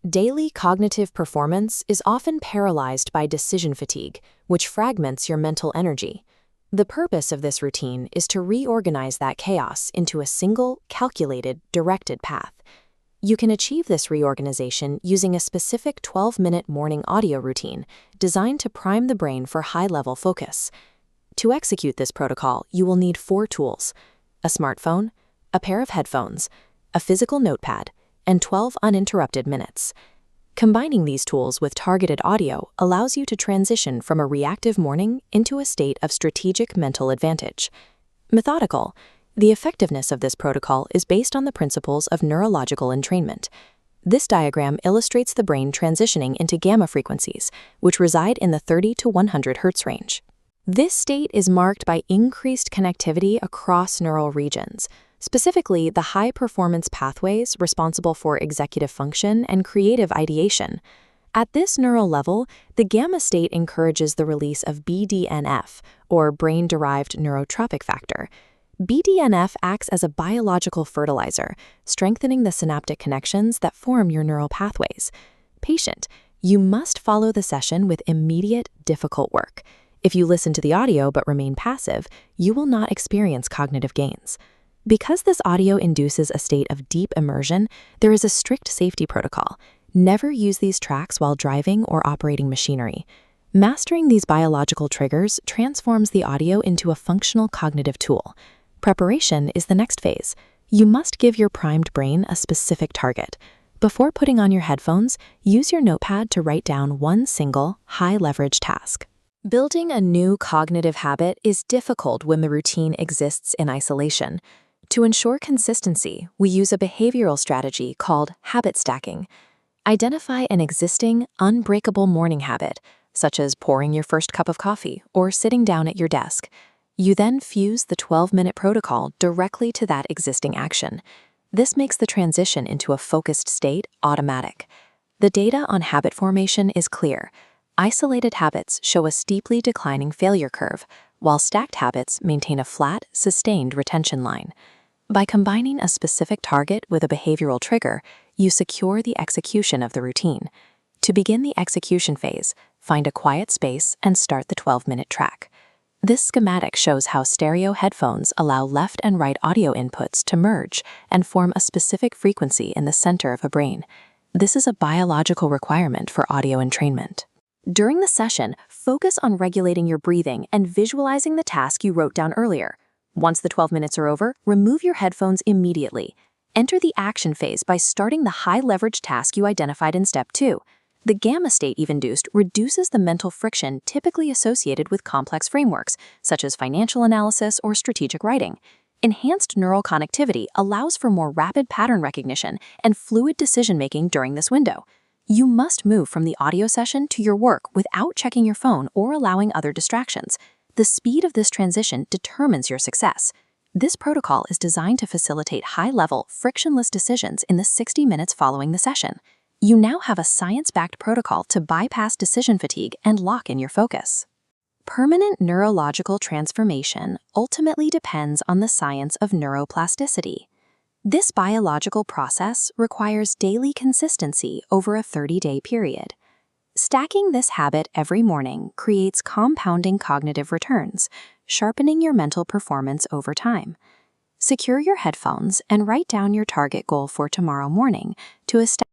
Daily cognitive performance is often paralyzed by decision fatigue, which fragments your mental energy. The purpose of this routine is to reorganize that chaos into a single, calculated, directed path. You can achieve this reorganization using a specific 12-minute morning audio routine designed to prime the brain for high-level focus. To execute this protocol, you will need 4 tools: a smartphone, a pair of headphones, a physical notepad, and 12 uninterrupted minutes. Combining these tools with targeted audio allows you to transition from a reactive morning into a state of strategic mental advantage. Methodical. The effectiveness of this protocol is based on the principles of neurological entrainment. This diagram illustrates the brain transitioning into gamma frequencies, which reside in the 30 to 100 Hz range. This state is marked by increased connectivity across neural regions, specifically the high-performance pathways responsible for executive function and creative ideation. At this neural level, the gamma state encourages the release of BDNF, or brain-derived neurotrophic factor. BDNF acts as a biological fertilizer, strengthening the synaptic connections that form your neural pathways. Patient, you must follow the session with immediate, difficult work. If you listen to the audio but remain passive, you will not experience cognitive gains. Because this audio induces a state of deep immersion, there is a strict safety protocol. Never use these tracks while driving or operating machinery. Mastering these biological triggers transforms the audio into a functional cognitive tool. Preparation is the next phase. You must give your primed brain a specific target. Before putting on your headphones, use your notepad to write down one single, high-leverage task. Building a new cognitive habit is difficult when the routine exists in isolation. To ensure consistency, we use a behavioral strategy called habit stacking. Identify an existing, unbreakable morning habit, such as pouring your first cup of coffee or sitting down at your desk. You then fuse the 12-minute protocol directly to that existing action. This makes the transition into a focused state automatic. The data on habit formation is clear. Isolated habits show a steeply declining failure curve, while stacked habits maintain a flat, sustained retention line. By combining a specific target with a behavioral trigger, you secure the execution of the routine. To begin the execution phase, find a quiet space and start the 12-minute track. This schematic shows how stereo headphones allow left and right audio inputs to merge and form a specific frequency in the center of a brain. This is a biological requirement for audio entrainment. During the session, focus on regulating your breathing and visualizing the task you wrote down earlier. Once the 12 minutes are over, remove your headphones immediately. Enter the action phase by starting the high-leverage task you identified in Step 2. The gamma state you've induced reduces the mental friction typically associated with complex frameworks, such as financial analysis or strategic writing. Enhanced neural connectivity allows for more rapid pattern recognition and fluid decision-making during this window. You must move from the audio session to your work without checking your phone or allowing other distractions. The speed of this transition determines your success. This protocol is designed to facilitate high-level, frictionless decisions in the 60 minutes following the session. You now have a science-backed protocol to bypass decision fatigue and lock in your focus. Permanent neurological transformation ultimately depends on the science of neuroplasticity. This biological process requires daily consistency over a 30-day period. Stacking this habit every morning creates compounding cognitive returns, sharpening your mental performance over time. Secure your headphones and write down your target goal for tomorrow morning to establish